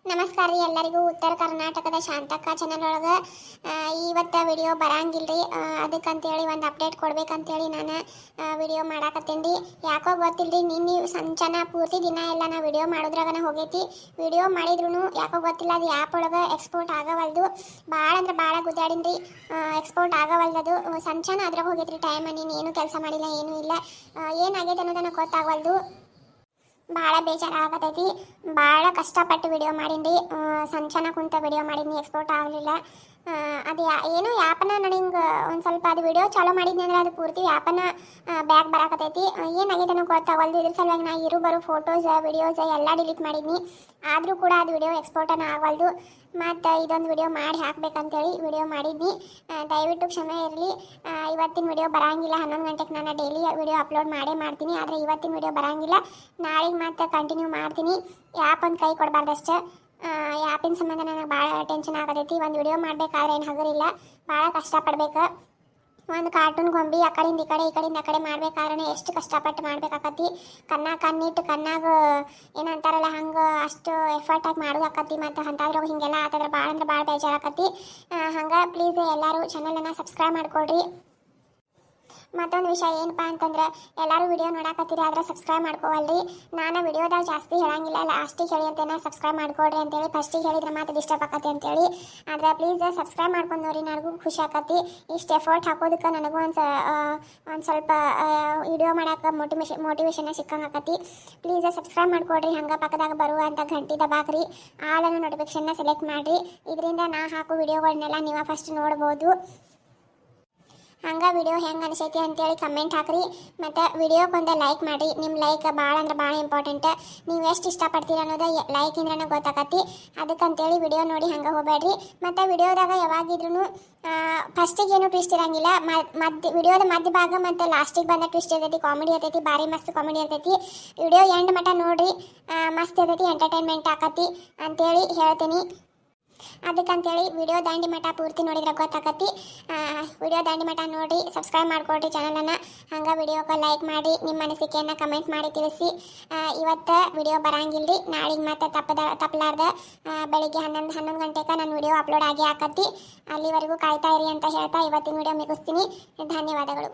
ನಮಸ್ಕಾರ ರೀ ಎಲ್ಲರಿಗೂ ಉತ್ತರ ಕರ್ನಾಟಕದ ಶಾಂತಕ್ಕ ಚಾನಲ್ ಒಳಗೆ ಇವತ್ತು ವಿಡಿಯೋ ಬರಂಗಿಲ್ರಿ ಅದಕ್ಕಂತೇಳಿ ಒಂದು ಅಪ್ಡೇಟ್ ಕೊಡ್ಬೇಕಂತೇಳಿ ನಾನು ವಿಡಿಯೋ ಮಾಡಾಕತ್ತೇನೆ ರೀ. ಯಾಕೋ ಗೊತ್ತಿಲ್ಲರಿ ನಿನ್ನೆ ಸಂಚನ ಪೂರ್ತಿ ದಿನ ಎಲ್ಲ ನಾ ವಿಡಿಯೋ ಮಾಡೋದ್ರಾಗನ ಹೋಗೈತಿ. ವಿಡಿಯೋ ಮಾಡಿದ್ರು ಯಾಕೋ ಗೊತ್ತಿಲ್ಲ ಅದು ಆ್ಯಪ್ ಒಳಗೆ ಎಕ್ಸ್ಪೋರ್ಟ್ ಆಗವಲ್ದು. ಭಾಳ ಅಂದ್ರೆ ಭಾಳ ಗುದ್ದಾಡಿನಿ ರೀ, ಎಕ್ಸ್ಪೋರ್ಟ್ ಆಗವಲ್ದು. ಸಂಚನ ಅದ್ರಾಗ ಹೋಗೈತ್ರಿ ಟೈಮ್. ನೀನು ಏನು ಕೆಲಸ ಮಾಡಿಲ್ಲ, ಏನೂ ಇಲ್ಲ, ಏನಾಗೈತೆ ಅನ್ನೋದನ್ನು ಗೊತ್ತಾಗವಲ್ದು. ಭಾಳ ಬೇಜಾರಾಗತೈತಿ. ಭಾಳ ಕಷ್ಟಪಟ್ಟು ವಿಡಿಯೋ ಮಾಡೀನಿ ರೀ. ಸಂಚನ ಕುಂತ ವಿಡಿಯೋ ಮಾಡೀನಿ, ಎಕ್ಸ್ಪೋರ್ಟ್ ಆಗಲಿಲ್ಲ. ಅದು ಏನೋ ಆ್ಯಪನ ನೋಡಿ ಹಿಂಗೆ ಒಂದು ಸ್ವಲ್ಪ ಅದು ವಿಡಿಯೋ ಚಾಲೋ ಮಾಡಿದ್ನಿ ಅಂದ್ರೆ ಅದು ಪೂರ್ತಿ ಆ್ಯಪನ ಬ್ಯಾಗ್ ಬರಾಕತೈತಿ. ಏನಾಗಿದೆ ಅನ್ನೋ ಗೊತ್ತಾಗಲ್ದು. ಇದ್ರ ಸಲುವಾಗಿ ನಾ ಬರೋ ಫೋಟೋಸ್ ವಿಡಿಯೋಸ್ ಎಲ್ಲ ಡಿಲೀಟ್ ಮಾಡಿದ್ನಿ. ಆದರೂ ಕೂಡ ಅದು ವಿಡಿಯೋ ಎಕ್ಸ್ಪೋರ್ಟನ್ನು ಆಗವಲ್ದು. ಮತ್ತು ಇದೊಂದು ವಿಡಿಯೋ ಮಾಡಿ ಹಾಕ್ಬೇಕಂತೇಳಿ ವಿಡಿಯೋ ಮಾಡಿದ್ನಿ. ದಯವಿಟ್ಟು ಕ್ಷಮೆ ಇರಲಿ. ಇವತ್ತಿನ ವಿಡಿಯೋ ಬರೋಂಗಿಲ್ಲ. 11 ಗಂಟೆಗೆ ನಾನು ಡೈಲಿ ವಿಡಿಯೋ ಅಪ್ಲೋಡ್ ಮಾಡ್ತೀನಿ. ಆದರೆ ಇವತ್ತಿನ ವಿಡಿಯೋ ಬರೋಂಗಿಲ್ಲ. ನಾಳೆಗೆ ಮತ್ತೆ ಕಂಟಿನ್ಯೂ ಮಾಡ್ತೀನಿ. ಆ್ಯಪ್ ಒಂದು ಕೈ ಕೊಡಬಾರ್ದಷ್ಟೇ. ಆ್ಯಪಿನ ಸಂಬಂಧ ನನಗೆ ಭಾಳ ಟೆನ್ಷನ್ ಆಗತೈತಿ. ಒಂದು ವಿಡಿಯೋ ಮಾಡಬೇಕಾದ್ರೆ ಏನು ಹಗರಿಲ್ಲ, ಭಾಳ ಕಷ್ಟಪಡ್ಬೇಕು. ಒಂದು ಕಾರ್ಟೂನ್ ಗೊಂಬಿ ಆ ಕಡೆಯಿಂದ ಈ ಕಡೆಯಿಂದ ಆ ಕಡೆ ಮಾಡ್ಬೇಕಾದ್ರೆ ಎಷ್ಟು ಕಷ್ಟಪಟ್ಟು ಮಾಡ್ಬೇಕಾಕತಿ. ಕಣ್ಣಿಟ್ಟು ಕಣ್ಣಾಗ ಏನಂತಾರಲ್ಲ ಹಂಗೆ ಅಷ್ಟು ಎಫರ್ಟ್ ಆಗಿ ಮಾಡೋದಾಕತಿ. ಮತ್ತು ಅಂಥದ್ರಾಗ ಹಿಂಗೆಲ್ಲ ಆತಂದ್ರೆ ಭಾಳ ಅಂದ್ರೆ ಭಾಳ ಬೇಜಾರಾಕತಿ. ಹಂಗೆ ಪ್ಲೀಸ್ ಎಲ್ಲರೂ ಚಾನಲನ್ನು ಸಬ್ಸ್ಕ್ರೈಬ್ ಮಾಡ್ಕೊಳ್ರಿ. ಮತ್ತೊಂದು ವಿಷಯ ಏನಪ್ಪ ಅಂತಂದ್ರೆ ಎಲ್ಲರೂ ವಿಡಿಯೋ ನೋಡಾಕತ್ತೀರಿ, ಆದರೆ ಸಬ್ಸ್ಕ್ರೈಬ್ ಮಾಡ್ಕೋವಲ್ರಿ. ನಾನು ವಿಡಿಯೋದಾಗ ಜಾಸ್ತಿ ಹೇಳಂಗಿಲ್ಲ, ಲಾಸ್ಟಿಗೆ ಹೇಳಿ ಅಂತೇನೆ ಸಬ್ಸ್ಕ್ರೈಬ್ ಮಾಡ್ಕೊಡ್ರಿ ಅಂತೇಳಿ. ಫಸ್ಟಿಗೆ ಹೇಳಿದ್ರೆ ಮಾತು ಡಿಸ್ಟರ್ಬ್ ಆಕತಿ ಅಂತೇಳಿ. ಆದರೆ ಪ್ಲೀಸ್ ಸಬ್ಸ್ಕ್ರೈಬ್ ಮಾಡ್ಕೊಂಡು ನೋಡಿ. ನನಗೂ ಖುಷಿ ಆಕತಿ. ಇಷ್ಟು ಎಫರ್ಟ್ ಹಾಕೋದಕ್ಕೆ ನನಗೂ ಒಂದು ಸ್ವಲ್ಪ ವಿಡಿಯೋ ಮಾಡೋಕೆ ಮೋಟಿವೇಶನ್ ಸಿಕ್ಕಂಗೆ ಆಕತಿ. ಪ್ಲೀಸ್ ಸಬ್ಸ್ಕ್ರೈಬ್ ಮಾಡ್ಕೊಡ್ರಿ. ಹಂಗೆ ಪಕ್ಕದಾಗ ಬರುವಂಥ ಗಂಟೆ ದಬಾಕ್ರಿ. ಆಲನ್ನು ನೋಟಿಫಿಕೇಶನ್ನ ಸೆಲೆಕ್ಟ್ ಮಾಡಿರಿ. ಇದರಿಂದ ನಾ ಹಾಕೋ ವಿಡಿಯೋಗಳನ್ನೆಲ್ಲ ನೀವು ಫಸ್ಟ್ ನೋಡ್ಬೋದು. ಹಂಗೆ ವಿಡಿಯೋ ಹೆಂಗೆ ಅನಿಸೈತಿ ಅಂತೇಳಿ ಕಮೆಂಟ್ ಹಾಕ್ರಿ. ಮತ್ತು ವಿಡಿಯೋಕ್ಕೊಂದು ಲೈಕ್ ಮಾಡಿರಿ. ನಿಮ್ಮ ಲೈಕ್ ಭಾಳ ಅಂದ್ರೆ ಭಾಳ ಇಂಪಾರ್ಟೆಂಟ್. ನೀವು ಎಷ್ಟು ಇಷ್ಟಪಡ್ತೀರ ಅನ್ನೋದು ಲೈಕಿಂದ್ರೇ ಗೊತ್ತಾಕತಿ. ಅದಕ್ಕಂತೇಳಿ ವಿಡಿಯೋ ನೋಡಿ ಹಂಗೆ ಹೋಗಬೇಡ್ರಿ. ಮತ್ತು ವಿಡಿಯೋದಾಗ ಯಾವಾಗಿದ್ರೂ ಫಸ್ಟಿಗೆ ಏನೂ ಟ್ವಿಸ್ಟ್ ಇರೋಂಗಿಲ್ಲ. ವಿಡಿಯೋದ ಮಧ್ಯ ಭಾಗ ಮತ್ತು ಲಾಸ್ಟಿಗೆ ಬಂದ ಟ್ವಿಸ್ಟ್ ಇರ್ತೈತಿ. ಕಾಮಿಡಿ ಇರ್ತೈತಿ, ಭಾರಿ ಮಸ್ತ್ ಕಾಮಿಡಿ ಇರ್ತೈತಿ. ವಿಡಿಯೋ ಎಂಡ್ ಮಟ್ಟ ನೋಡಿರಿ, ಮಸ್ತ್ ಇರ್ತೈತಿ, ಎಂಟರ್ಟೈನ್ಮೆಂಟ್ ಆಕತಿ ಅಂತೇಳಿ ಹೇಳ್ತೀನಿ. ಅದಕ್ಕಂತೇಳಿ ವಿಡಿಯೋ ದಾಂಡಿ ಮಠ ಪೂರ್ತಿ ನೋಡಿದ್ರೆ ಗೊತ್ತಾಕತಿ. ವಿಡಿಯೋ ದಾಂಡಿ ಮಠ ನೋಡಿ ಸಬ್ಸ್ಕ್ರೈಬ್ ಮಾಡ್ಕೊಡ್ರಿ ಚಾನಲನ್ನು. ಹಂಗೆ ವಿಡಿಯೋಕ್ಕೆ ಲೈಕ್ ಮಾಡಿ ನಿಮ್ಮ ಅನಿಸಿಕೆಯನ್ನು ಕಮೆಂಟ್ ಮಾಡಿ ತಿಳಿಸಿ. ಇವತ್ತು ವಿಡಿಯೋ ಬರಂಗಿಲ್ರಿ. ನಾಳೆಗೆ ಮತ್ತೆ ತಪ್ಪಲಾರ್ದ ಬೆಳಿಗ್ಗೆ 11 ಗಂಟೆಗೆ ನಾನು ವಿಡಿಯೋ ಅಪ್ಲೋಡ್ ಆಗಿ ಹಾಕತ್ತಿ. ಅಲ್ಲಿವರೆಗೂ ಕಾಯ್ತಾ ಇರಿ ಅಂತ ಹೇಳ್ತಾ ಇವತ್ತಿನ ವಿಡಿಯೋ ಮುಗಿಸ್ತೀನಿ. ಧನ್ಯವಾದಗಳು.